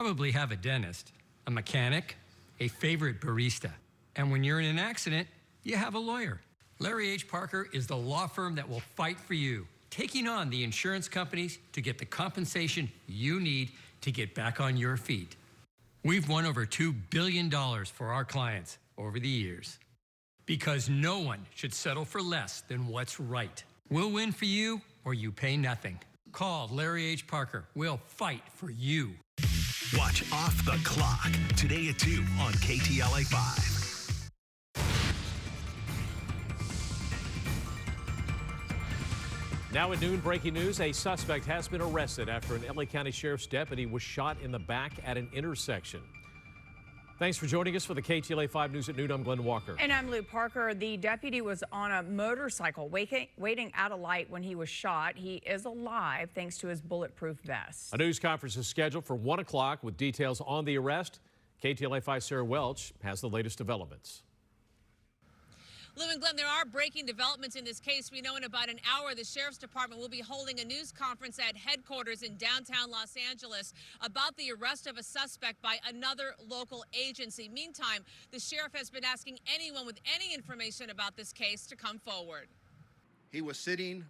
Probably have a dentist, a mechanic, a favorite barista. And when you're in an accident, you have a lawyer. Larry H. Parker is the law firm that will fight for you, taking on the insurance companies to get the compensation you need to get back on your feet. We've won over $2 billion for our clients over the years because no one should settle for less than what's right. We'll win for you or you pay nothing. Call Larry H. Parker. We'll fight for you. Watch Off the Clock today at 2 on KTLA 5. Now at noon, breaking news, a suspect has been arrested after an LA County Sheriff's deputy was shot in the back at an intersection. Thanks for joining us for the KTLA 5 News at Noon. I'm Glenn Walker. And I'm Lou Parker. The deputy was on a motorcycle waiting at a light when he was shot. He is alive thanks to his bulletproof vest. A news conference is scheduled for 1 o'clock with details on the arrest. KTLA 5's Sarah Welch has the latest developments. Lou and Glenn, there are breaking developments in this case. We know in about an hour the Sheriff's Department will be holding a news conference at headquarters in downtown Los Angeles about the arrest of a suspect by another local agency. Meantime, the sheriff has been asking anyone with any information about this case to come forward. He was sitting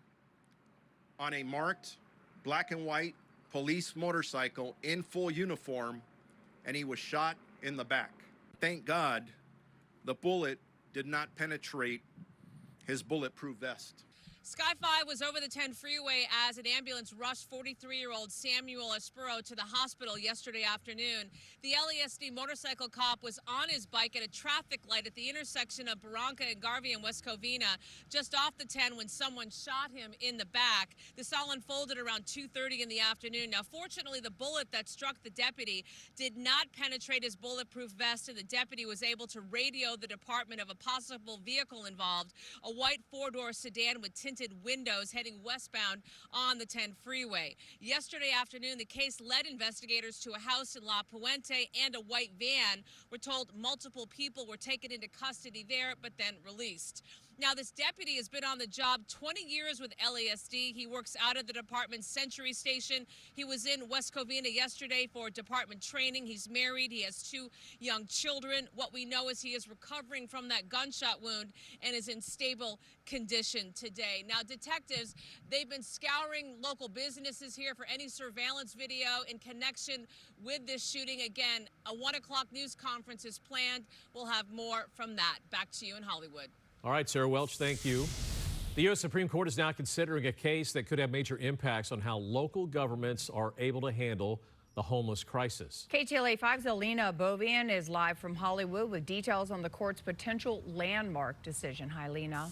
on a marked black and white police motorcycle in full uniform, and he was shot in the back. Thank God the bullet did not penetrate his bulletproof vest. Sky 5 was over the 10 freeway as an ambulance rushed 43-year-old Samuel Espero to the hospital yesterday afternoon. The LASD motorcycle cop was on his bike at a traffic light at the intersection of Barranca and Garvey in West Covina, just off the 10 when someone shot him in the back. This all unfolded around 2:30 in the afternoon. Now, fortunately, the bullet that struck the deputy did not penetrate his bulletproof vest, and the deputy was able to radio the department of a possible vehicle involved, a white four-door sedan with tinted windows heading westbound on the 10 freeway. Yesterday afternoon, the case led investigators to a house in La Puente and a white van. We're told multiple people were taken into custody there, but then released. Now, this deputy has been on the job 20 years with LASD. He works out of the department's Century Station. He was in West Covina yesterday for department training. He's married. He has 2 young children. What we know is he is recovering from that gunshot wound and is in stable condition today. Now, detectives, they've been scouring local businesses here for any surveillance video in connection with this shooting. Again, a 1 o'clock news conference is planned. We'll have more from that. Back to you in Hollywood. All right, Sarah Welch, thank you. The U.S. Supreme Court is now considering a case that could have major impacts on how local governments are able to handle the homeless crisis. KTLA 5's Alina Bovian is live from Hollywood with details on the court's potential landmark decision. Hi, Lena.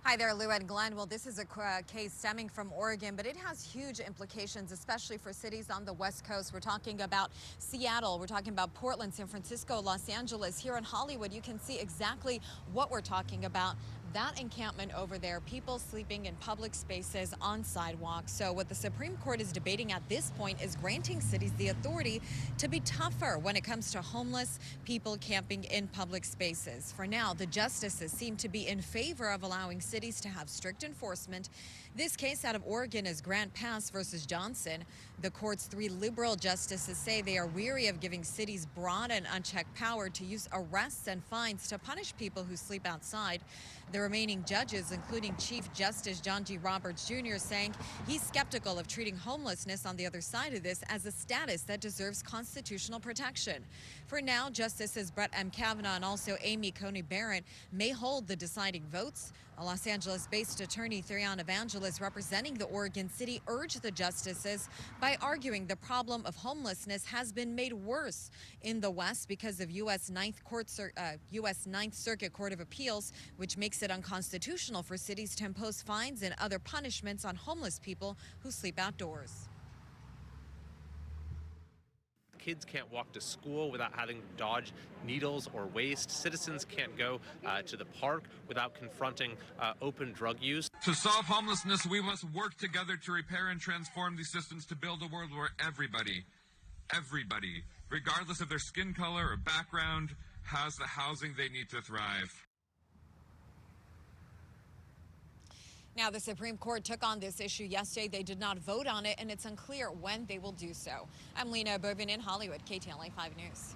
Hi there, Lou and Glenn. Well, this is a case stemming from Oregon, but it has huge implications, especially for cities on the West Coast. We're talking about Seattle. We're talking about Portland, San Francisco, Los Angeles. Here in Hollywood, you can see exactly what we're talking about. That encampment over there, people sleeping in public spaces on sidewalks. So what the Supreme Court is debating at this point is granting cities the authority to be tougher when it comes to homeless people camping in public spaces. For now, the justices seem to be in favor of allowing cities to have strict enforcement. This case out of Oregon is Grant Pass versus Johnson. The court's 3 liberal justices say they are weary of giving cities broad and unchecked power to use arrests and fines to punish people who sleep outside. The remaining judges, including Chief Justice John G. Roberts Jr., saying he's skeptical of treating homelessness on the other side of this as a status that deserves constitutional protection. For now, Justices Brett M. Kavanaugh and also Amy Coney Barrett may hold the deciding votes. A Los Angeles-based attorney, Therion Evangelist, representing the Oregon City, urged the justices by arguing the problem of homelessness has been made worse in the West because of U.S. Ninth Circuit Court of Appeals, which makes it unconstitutional for cities to impose fines and other punishments on homeless people who sleep outdoors. Kids can't walk to school without having to dodge needles or waste. Citizens can't go to the park without confronting open drug use. To solve homelessness, we must work together to repair and transform these systems to build a world where everybody, regardless of their skin color or background, has the housing they need to thrive. Now, the Supreme Court took on this issue yesterday. They did not vote on it, and it's unclear when they will do so. I'm Lena Bourbon in Hollywood, KTLA 5 News.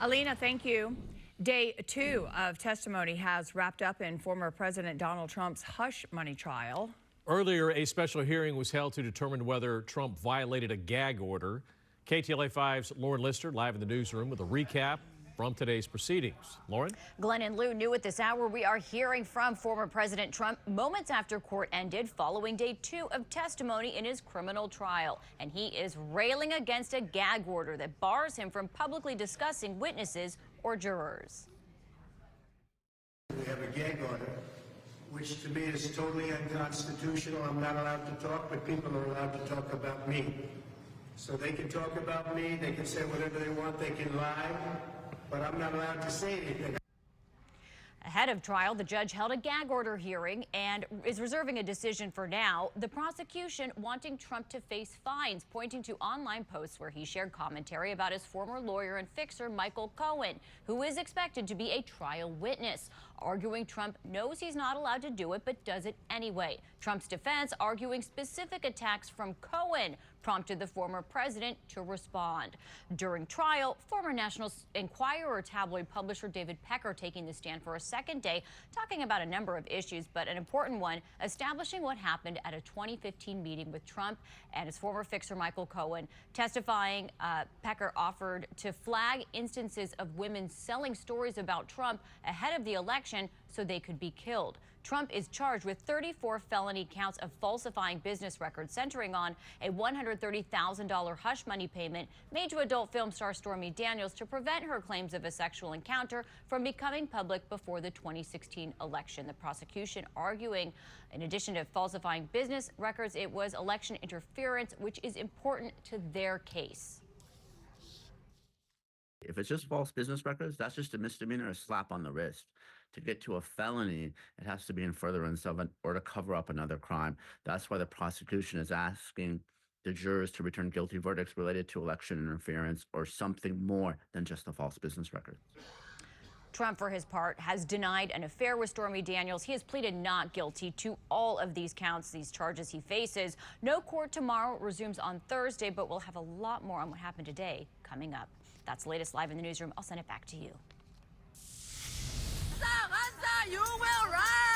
Alina, thank you. Day 2 of testimony has wrapped up in former President Donald Trump's hush money trial. Earlier, a special hearing was held to determine whether Trump violated a gag order. KTLA 5's Lauren Lister live in the newsroom with a recap from today's proceedings. Lauren? Glenn and Lou, new at this hour, we are hearing from former President Trump moments after court ended following day 2 of testimony in his criminal trial. And he is railing against a gag order that bars him from publicly discussing witnesses or jurors. We have a gag order, which to me is totally unconstitutional. I'm not allowed to talk, but people are allowed to talk about me. So they can talk about me, they can say whatever they want, they can lie, but I'm not allowed to say anything. Ahead of trial, the judge held a gag order hearing and is reserving a decision for now. The prosecution wanting Trump to face fines, pointing to online posts where he shared commentary about his former lawyer and fixer, Michael Cohen, who is expected to be a trial witness, arguing Trump knows he's not allowed to do it but does it anyway. Trump's defense arguing specific attacks from Cohen prompted the former president to respond. During trial, former National Enquirer tabloid publisher David Pecker taking the stand for a second day, talking about a number of issues, but an important one, establishing what happened at a 2015 meeting with Trump and his former fixer Michael Cohen. Testifying, Pecker offered to flag instances of women selling stories about Trump ahead of the election so they could be killed. Trump is charged with 34 felony counts of falsifying business records, centering on a $130,000 hush money payment made to adult film star Stormy Daniels to prevent her claims of a sexual encounter from becoming public before the 2016 election. The prosecution arguing, in addition to falsifying business records, it was election interference, which is important to their case. If it's just false business records, that's just a misdemeanor, a slap on the wrist. To get to a felony, it has to be in furtherance of or to cover up another crime. That's why the prosecution is asking the jurors to return guilty verdicts related to election interference or something more than just a false business record. Trump, for his part, has denied an affair with Stormy Daniels. He has pleaded not guilty to all of these counts, these charges he faces. No court tomorrow, resumes on Thursday, but we'll have a lot more on what happened today coming up. That's the latest live in the newsroom. I'll send it back to you. You will rise.